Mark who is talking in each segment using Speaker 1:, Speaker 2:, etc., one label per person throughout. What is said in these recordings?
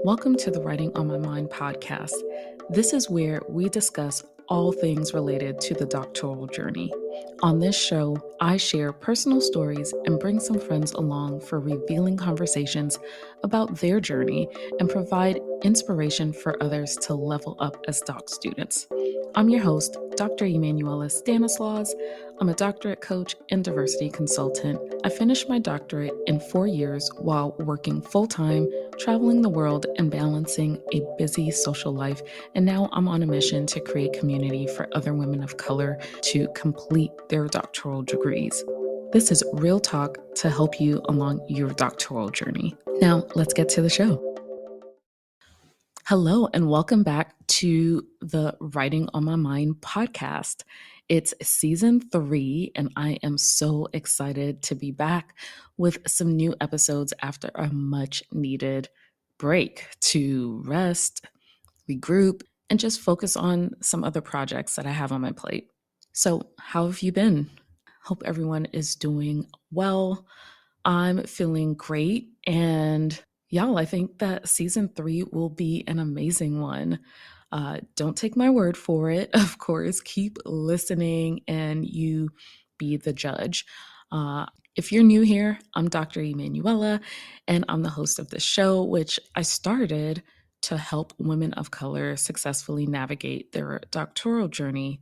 Speaker 1: Welcome to the Writing on My Mind podcast. This is where we discuss all things related to the doctoral journey. On this show, I share personal stories and bring some friends along for revealing conversations about their journey and provide inspiration for others to level up as doc students. I'm your host, Dr. Emmanuela Stanislaus. I'm a doctorate coach and diversity consultant. I finished my doctorate in 4 years while working full-time, traveling the world, and balancing a busy social life. And now I'm on a mission to create community for other women of color to complete their doctoral degrees. This is real talk to help you along your doctoral journey. Now, let's get to the show. Hello, and welcome back to the Writing on My Mind podcast. It's season 3, and I am so excited to be back with some new episodes after a much needed break to rest, regroup, and just focus on some other projects that I have on my plate. So, how have you been? Hope everyone is doing well. I'm feeling great, and y'all, I think that season 3 will be an amazing one. Don't take my word for it, of course. Keep listening and you be the judge. If you're new here, I'm Dr. Emmanuela, and I'm the host of this show, which I started to help women of color successfully navigate their doctoral journey.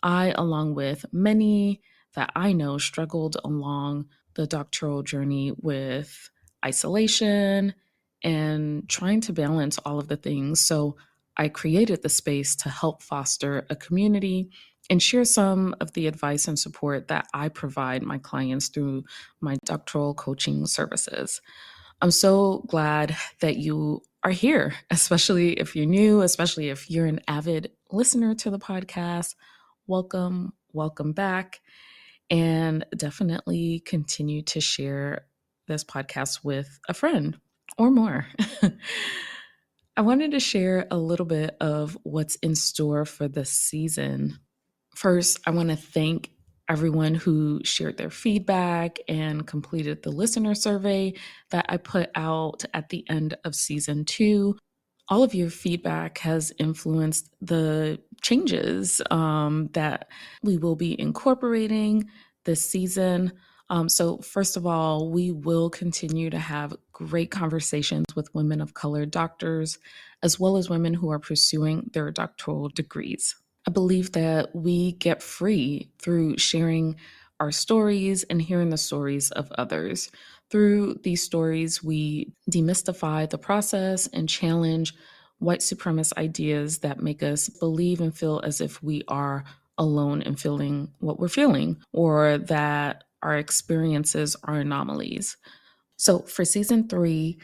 Speaker 1: I, along with many that I know, struggled along the doctoral journey with isolation and trying to balance all of the things. So I created the space to help foster a community and share some of the advice and support that I provide my clients through my doctoral coaching services. I'm so glad that you are here, especially if you're new, especially if you're an avid listener to the podcast. Welcome, welcome back, and definitely continue to share this podcast with a friend or more. I wanted to share a little bit of what's in store for this season. First, I want to thank everyone who shared their feedback and completed the listener survey that I put out at the end of season 2. All of your feedback has influenced the changes that we will be incorporating this season. So first of all, we will continue to have great conversations with women of color doctors, as well as women who are pursuing their doctoral degrees. I believe that we get free through sharing our stories and hearing the stories of others. Through these stories, we demystify the process and challenge white supremacist ideas that make us believe and feel as if we are alone in feeling what we're feeling, or that our experiences are anomalies. So for season 3,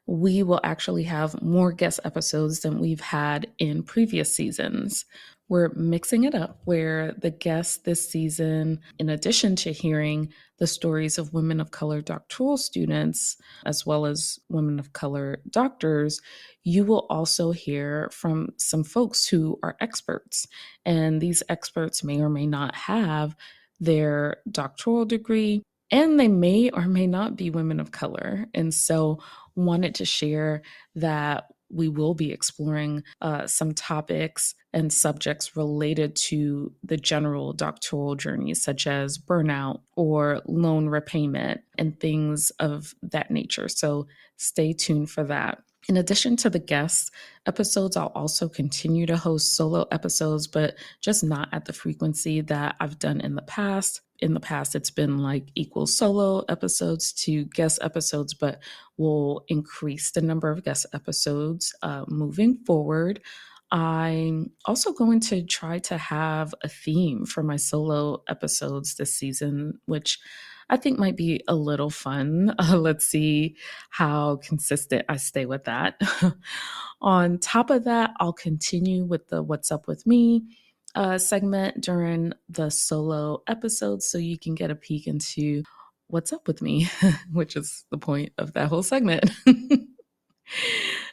Speaker 1: we will actually have more guest episodes than we've had in previous seasons. We're mixing it up where the guests this season, in addition to hearing the stories of women of color doctoral students, as well as women of color doctors, you will also hear from some folks who are experts. And these experts may or may not have their doctoral degree, and they may or may not be women of color. And so wanted to share that we will be exploring some topics and subjects related to the general doctoral journey, such as burnout or loan repayment and things of that nature. So stay tuned for that. In addition to the guest episodes, I'll also continue to host solo episodes, but just not at the frequency that I've done in the past. In the past, it's been like equal solo episodes to guest episodes, but we'll increase the number of guest episodes moving forward. I'm also going to try to have a theme for my solo episodes this season, which I think might be a little fun. Let's see how consistent I stay with that. On top of that, I'll continue with the What's Up With Me segment during the solo episodes so you can get a peek into what's up with me, which is the point of that whole segment.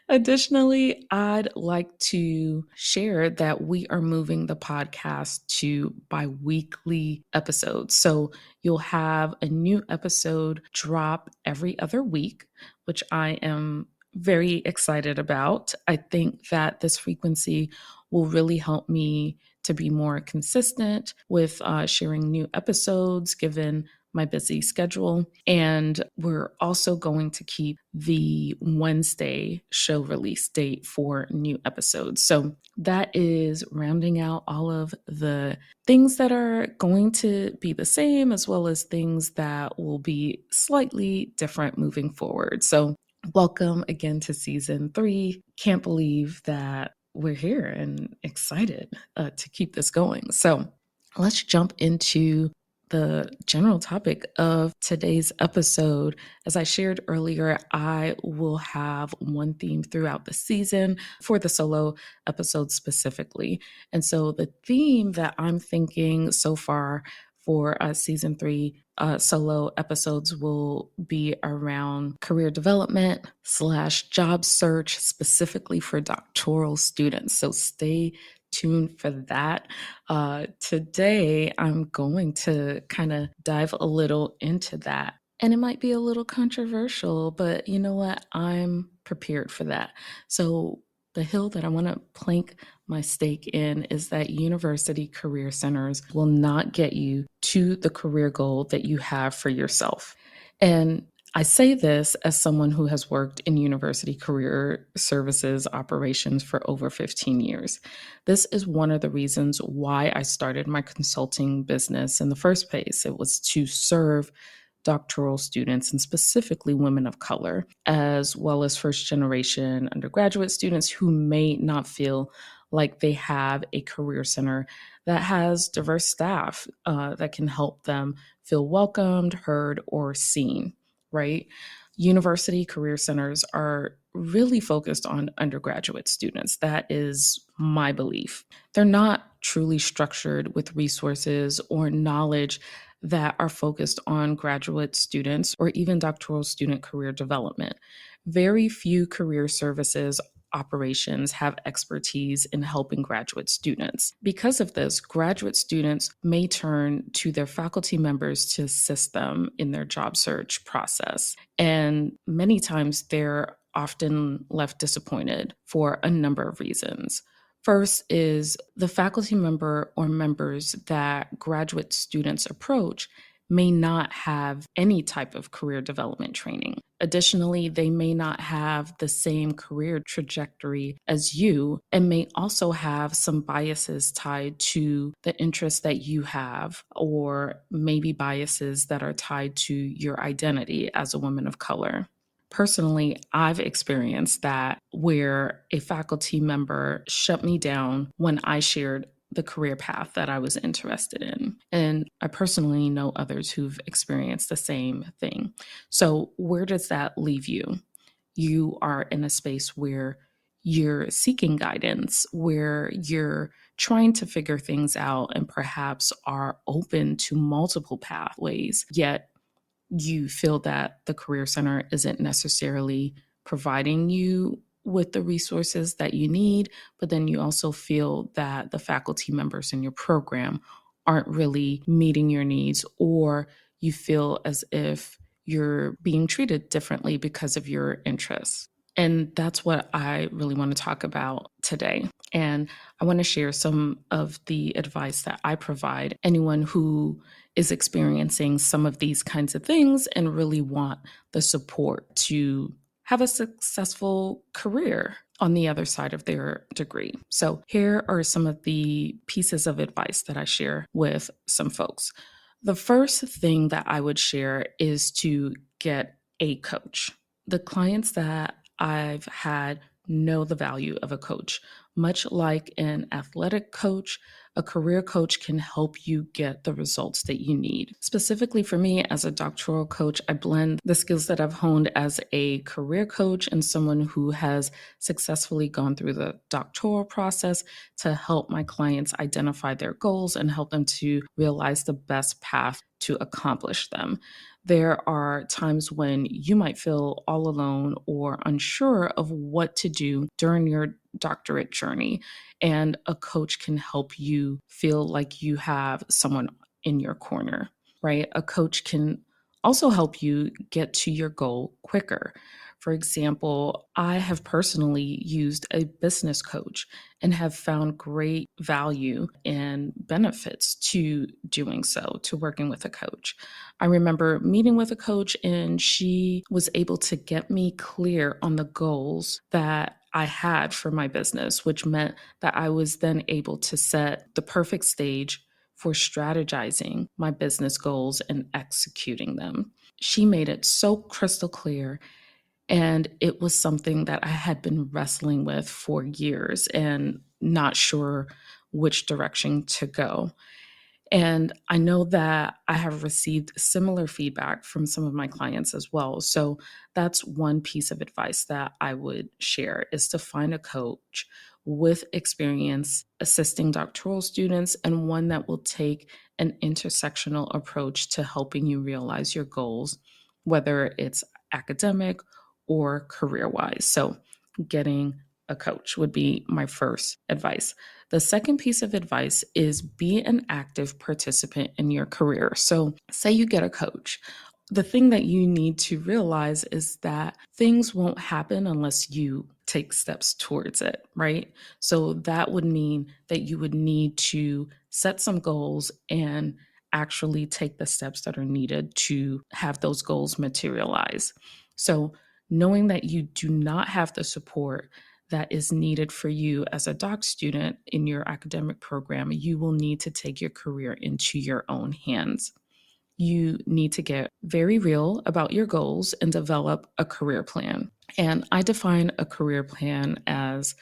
Speaker 1: Additionally, I'd like to share that we are moving the podcast to bi-weekly episodes. So you'll have a new episode drop every other week, which I am very excited about. I think that this frequency will really help me to be more consistent with sharing new episodes given my busy schedule. And we're also going to keep the Wednesday show release date for new episodes. So that is rounding out all of the things that are going to be the same, as well as things that will be slightly different moving forward. So welcome again to season 3. Can't believe that we're here and excited to keep this going. So let's jump into the general topic of today's episode. As I shared earlier, I will have one theme throughout the season for the solo episodes specifically. And so the theme that I'm thinking so far for season 3 solo episodes will be around career development / job search, specifically for doctoral students. So stay tuned for that. Today, I'm going to kind of dive a little into that. And it might be a little controversial, but you know what? I'm prepared for that. So the hill that I want to plank my stake in is that university career centers will not get you to the career goal that you have for yourself. And I say this as someone who has worked in university career services operations for over 15 years. This is one of the reasons why I started my consulting business in the first place. It was to serve doctoral students, and specifically women of color, as well as first generation undergraduate students who may not feel like they have a career center that has diverse staff that can help them feel welcomed, heard, or seen, right? University career centers are really focused on undergraduate students. That is my belief. They're not truly structured with resources or knowledge that are focused on graduate students or even doctoral student career development. Very few career services operations have expertise in helping graduate students. Because of this, graduate students may turn to their faculty members to assist them in their job search process. And many times they're often left disappointed for a number of reasons. First is the faculty member or members that graduate students approach may not have any type of career development training. Additionally, they may not have the same career trajectory as you and may also have some biases tied to the interests that you have, or maybe biases that are tied to your identity as a woman of color. Personally, I've experienced that where a faculty member shut me down when I shared the career path that I was interested in. And I personally know others who've experienced the same thing. So, where does that leave you? You are in a space where you're seeking guidance, where you're trying to figure things out and perhaps are open to multiple pathways, yet you feel that the Career Center isn't necessarily providing you with the resources that you need, but then you also feel that the faculty members in your program aren't really meeting your needs, or you feel as if you're being treated differently because of your interests. And that's what I really want to talk about today. And I want to share some of the advice that I provide anyone who is experiencing some of these kinds of things and really want the support to have a successful career on the other side of their degree. So, here are some of the pieces of advice that I share with some folks. The first thing that I would share is to get a coach. The clients that I've had know the value of a coach. Much like an athletic coach, a career coach can help you get the results that you need. Specifically for me, as a doctoral coach, I blend the skills that I've honed as a career coach and someone who has successfully gone through the doctoral process to help my clients identify their goals and help them to realize the best path to accomplish them. There are times when you might feel all alone or unsure of what to do during your doctorate journey, and a coach can help you feel like you have someone in your corner, right? A coach can also help you get to your goal quicker. For example, I have personally used a business coach and have found great value and benefits to doing so, to working with a coach. I remember meeting with a coach, and she was able to get me clear on the goals that I had for my business, which meant that I was then able to set the perfect stage for strategizing my business goals and executing them. She made it so crystal clear, and it was something that I had been wrestling with for years and not sure which direction to go. And I know that I have received similar feedback from some of my clients as well. So that's one piece of advice that I would share, is to find a coach with experience assisting doctoral students, and one that will take an intersectional approach to helping you realize your goals, whether it's academic or career wise. So getting a coach would be my first advice. The second piece of advice is be an active participant in your career. So, say you get a coach. The thing that you need to realize is that things won't happen unless you take steps towards it, right? So, that would mean that you would need to set some goals and actually take the steps that are needed to have those goals materialize. So, knowing that you do not have the support that is needed for you as a doc student in your academic program, you will need to take your career into your own hands. You need to get very real about your goals and develop a career plan. And I define a career plan as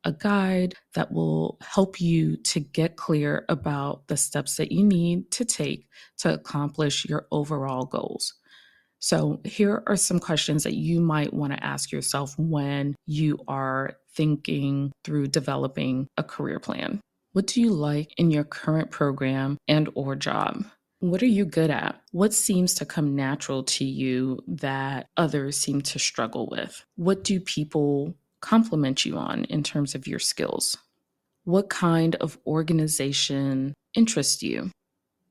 Speaker 1: a guide that will help you to get clear about the steps that you need to take to accomplish your overall goals. So, here are some questions that you might want to ask yourself when you are thinking through developing a career plan. What do you like in your current program and or job? What are you good at? What seems to come natural to you that others seem to struggle with? What do people compliment you on in terms of your skills? What kind of organization interests you?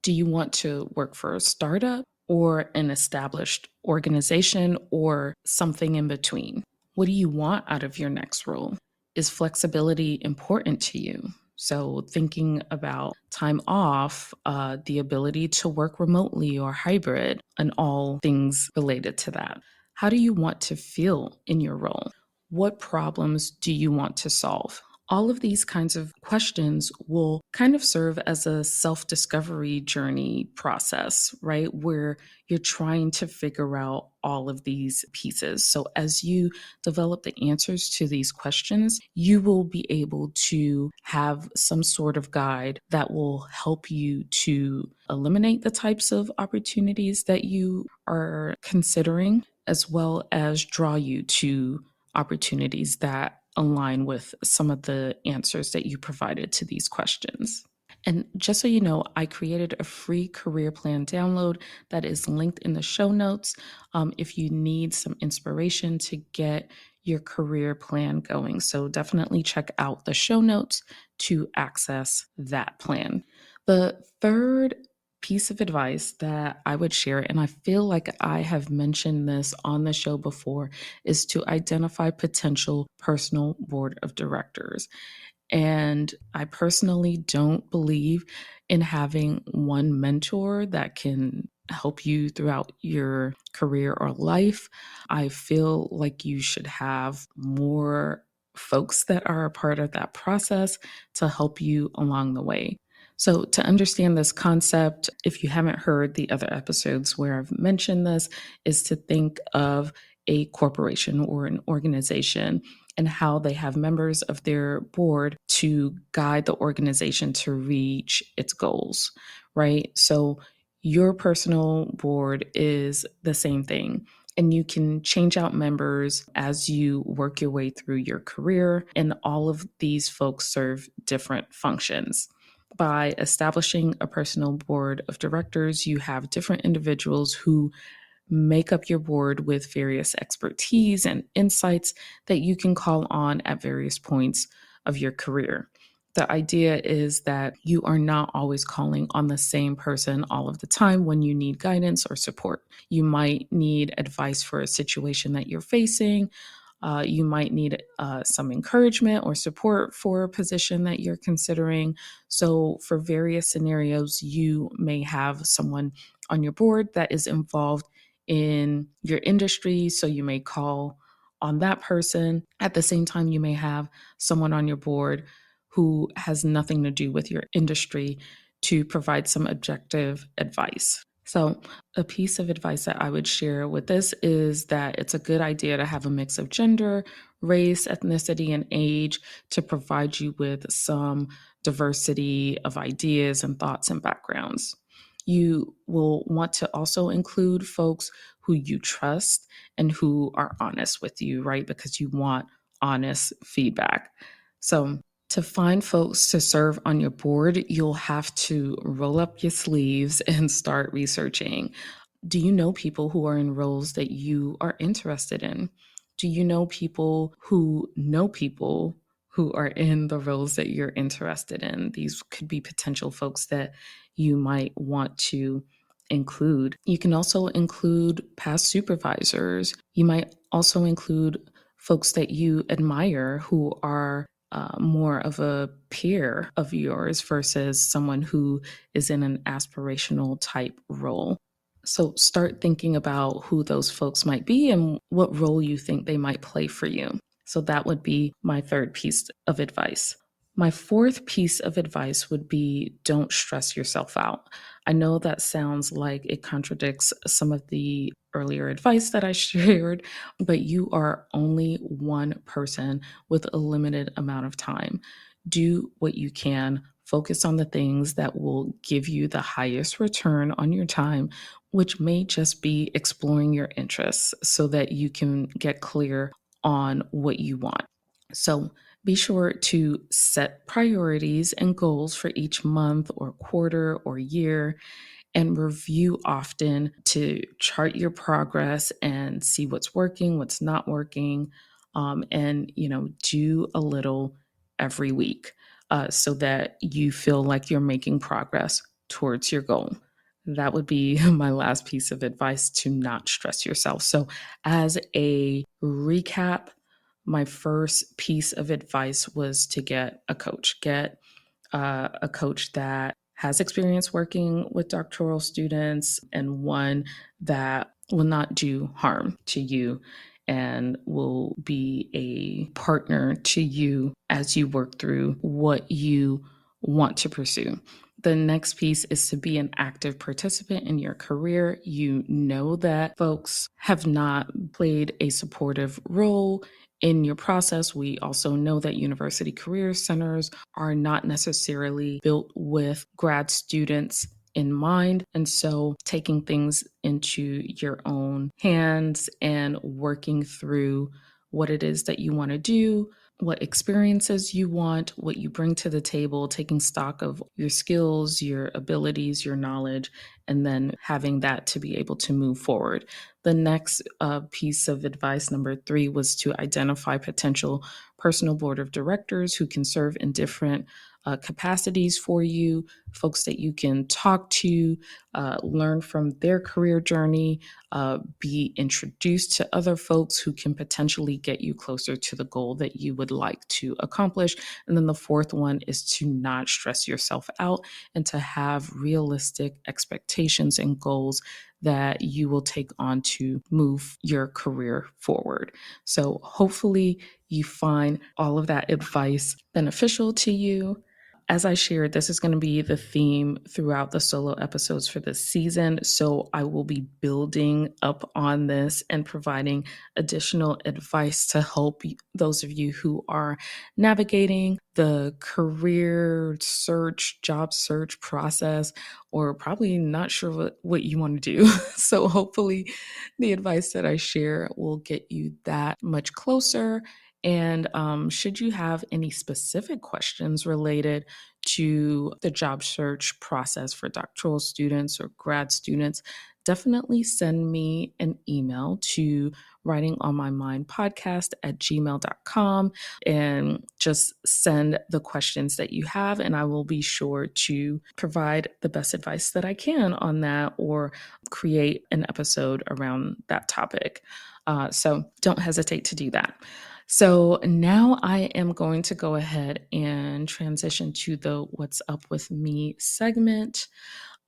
Speaker 1: Do you want to work for a startup or an established organization, or something in between? What do you want out of your next role? Is flexibility important to you? So, thinking about time off, the ability to work remotely or hybrid, and all things related to that. How do you want to feel in your role? What problems do you want to solve? All of these kinds of questions will kind of serve as a self discovery journey process, right? Where you're trying to figure out all of these pieces. So, as you develop the answers to these questions, you will be able to have some sort of guide that will help you to eliminate the types of opportunities that you are considering, as well as draw you to opportunities that align with some of the answers that you provided to these questions. And just so you know, I created a free career plan download that is linked in the show notes if you need some inspiration to get your career plan going. So definitely check out the show notes to access that plan. The third piece of advice that I would share, and I feel like I have mentioned this on the show before, is to identify potential personal board of directors. And I personally don't believe in having one mentor that can help you throughout your career or life. I feel like you should have more folks that are a part of that process to help you along the way. So, to understand this concept, if you haven't heard the other episodes where I've mentioned this, is to think of a corporation or an organization and how they have members of their board to guide the organization to reach its goals, right? So your personal board is the same thing. And you can change out members as you work your way through your career. And all of these folks serve different functions. By establishing a personal board of directors, you have different individuals who make up your board with various expertise and insights that you can call on at various points of your career. The idea is that you are not always calling on the same person all of the time when you need guidance or support. You might need advice for a situation that you're facing. You might need some encouragement or support for a position that you're considering. So, for various scenarios, you may have someone on your board that is involved in your industry. So, you may call on that person. At the same time, you may have someone on your board who has nothing to do with your industry to provide some objective advice. So, a piece of advice that I would share with this is that it's a good idea to have a mix of gender, race, ethnicity, and age to provide you with some diversity of ideas and thoughts and backgrounds. You will want to also include folks who you trust and who are honest with you, right? Because you want honest feedback. So, to find folks to serve on your board, you'll have to roll up your sleeves and start researching. Do you know people who are in roles that you are interested in? Do you know people who are in the roles that you're interested in? These could be potential folks that you might want to include. You can also include past supervisors. You might also include folks that you admire who are more of a peer of yours versus someone who is in an aspirational type role. So start thinking about who those folks might be and what role you think they might play for you. So that would be my third piece of advice. My fourth piece of advice would be don't stress yourself out. I know that sounds like it contradicts some of the earlier advice that I shared, but you are only one person with a limited amount of time. Do what you can. Focus on the things that will give you the highest return on your time, which may just be exploring your interests so that you can get clear on what you want. So be sure to set priorities and goals for each month or quarter or year and review often to chart your progress and see what's working, what's not working, and do a little every week so that you feel like you're making progress towards your goal. That would be my last piece of advice, to not stress yourself. So, as a recap, my first piece of advice was to get a coach. Get a coach that has experience working with doctoral students and one that will not do harm to you and will be a partner to you as you work through what you want to pursue. The next piece is to be an active participant in your career. You know that folks have not played a supportive role in your process. We also know that university career centers are not necessarily built with grad students in mind. And so taking things into your own hands and working through what it is that you want to do, what experiences you want, what you bring to the table, taking stock of your skills, your abilities, your knowledge, and then having that to be able to move forward. The next piece of advice, number 3, was to identify potential personal board of directors who can serve in different capacities for you, folks that you can talk to, learn from their career journey, be introduced to other folks who can potentially get you closer to the goal that you would like to accomplish. And then the fourth one is to not stress yourself out and to have realistic expectations and goals that you will take on to move your career forward. So hopefully you find all of that advice beneficial to you. As I shared, this is going to be the theme throughout the solo episodes for this season. So I will be building up on this and providing additional advice to help those of you who are navigating the career search, job search process, or probably not sure what you want to do. So hopefully the advice that I share will get you that much closer. And should you have any specific questions related to the job search process for doctoral students or grad students, definitely send me an email to writingonmymindpodcast@gmail.com and just send the questions that you have, and I will be sure to provide the best advice that I can on that or create an episode around that topic. So don't hesitate to do that. So now I am going to go ahead and transition to the What's Up With Me segment.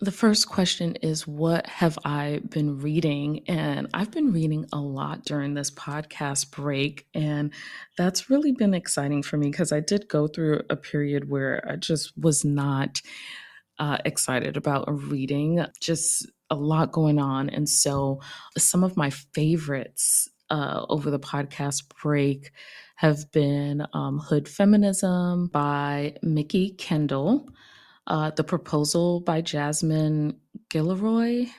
Speaker 1: The first question is, what have I been reading? And I've been reading a lot during this podcast break. And that's really been exciting for me because I did go through a period where I just was not excited about reading, just a lot going on. And so some of my favorites over the podcast break have been Hood Feminism by Mickey Kendall, The Proposal by Jasmine Guillory,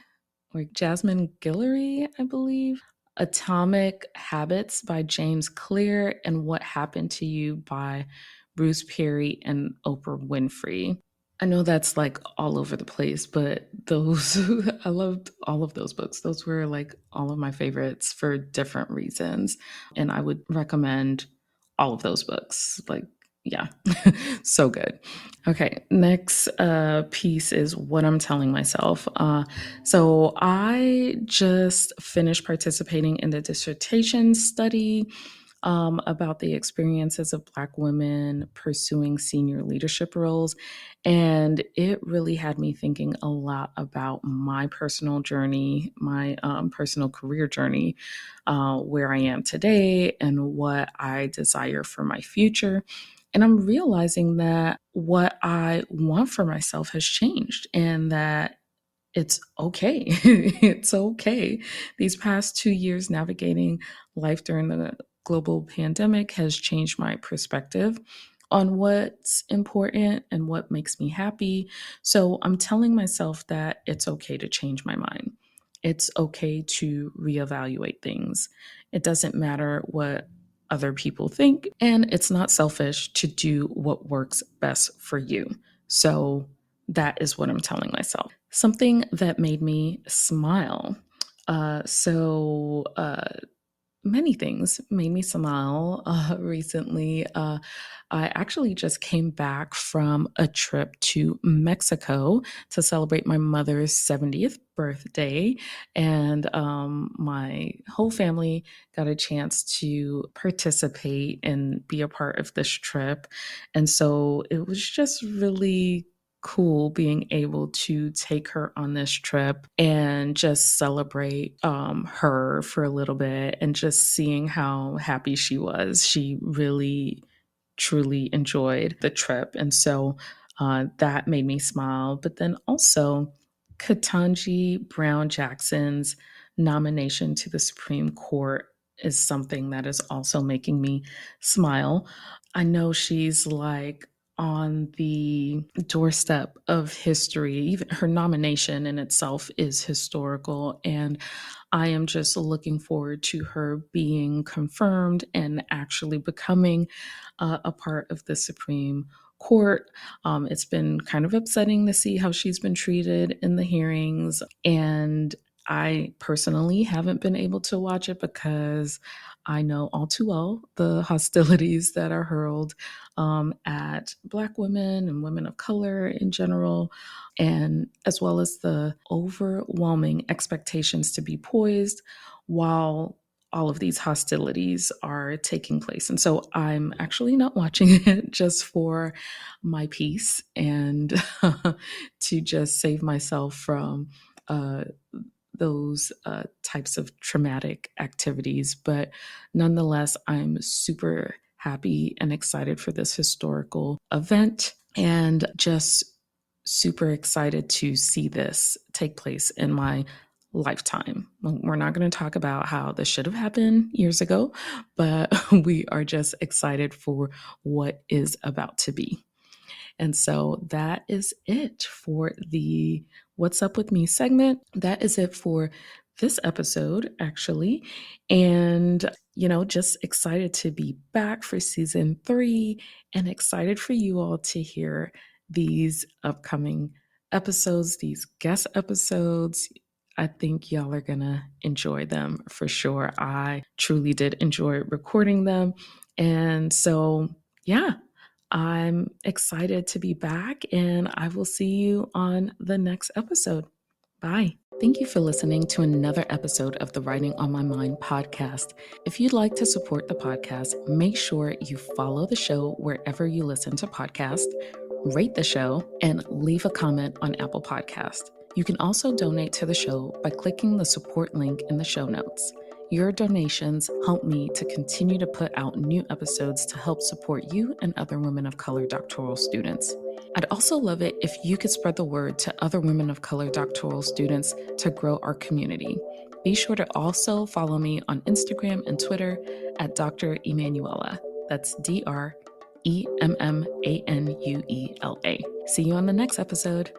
Speaker 1: I believe. Atomic Habits by James Clear, and What Happened to You by Bruce Perry and Oprah Winfrey. I know that's like all over the place, but those, I loved all of those books. Those were like all of my favorites for different reasons. And I would recommend all of those books. Like, yeah, so good. Okay, next piece is what I'm telling myself. So I just finished participating in the dissertation study about the experiences of Black women pursuing senior leadership roles. And it really had me thinking a lot about my personal journey, my personal career journey, where I am today and what I desire for my future. And I'm realizing that what I want for myself has changed and that it's okay. It's okay. These past 2 years navigating life during the global pandemic has changed my perspective on what's important and what makes me happy. So I'm telling myself that it's okay to change my mind. It's okay to reevaluate things. It doesn't matter what other people think, and it's not selfish to do what works best for you. So that is what I'm telling myself. Something that made me smile. Many things made me smile recently. I actually just came back from a trip to Mexico to celebrate my mother's 70th birthday. And my whole family got a chance to participate and be a part of this trip. And so it was just really cool being able to take her on this trip and just celebrate her for a little bit and just seeing how happy she was. She really, truly enjoyed the trip. And so that made me smile. But then also, Ketanji Brown Jackson's nomination to the Supreme Court is something that is also making me smile. I know she's like on the doorstep of history. Even her nomination in itself is historical. And I am just looking forward to her being confirmed and actually becoming a part of the Supreme Court. It's been kind of upsetting to see how she's been treated in the hearings. And I personally haven't been able to watch it because I know all too well the hostilities that are hurled at Black women and women of color in general, and as well as the overwhelming expectations to be poised while all of these hostilities are taking place. And so I'm actually not watching it just for my peace and to just save myself from those types of traumatic activities. But nonetheless, I'm super happy and excited for this historical event and just super excited to see this take place in my lifetime. We're not going to talk about how this should have happened years ago, but we are just excited for what is about to be. And so that is it for the What's Up With Me segment. That is it for this episode, actually. And, just excited to be back for season 3 and excited for you all to hear these upcoming episodes, these guest episodes. I think y'all are going to enjoy them for sure. I truly did enjoy recording them. And so, yeah, I'm excited to be back, and I will see you on the next episode. Bye. Thank you for listening to another episode of the Writing on My Mind podcast. If you'd like to support the podcast, make sure you follow the show wherever you listen to podcasts, rate the show, and leave a comment on Apple Podcast. You can also donate to the show by clicking the support link in the show notes. Your donations help me to continue to put out new episodes to help support you and other women of color doctoral students. I'd also love it if you could spread the word to other women of color doctoral students to grow our community. Be sure to also follow me on Instagram and Twitter at Dr. Emmanuela. That's DrEmmanuela. See you on the next episode.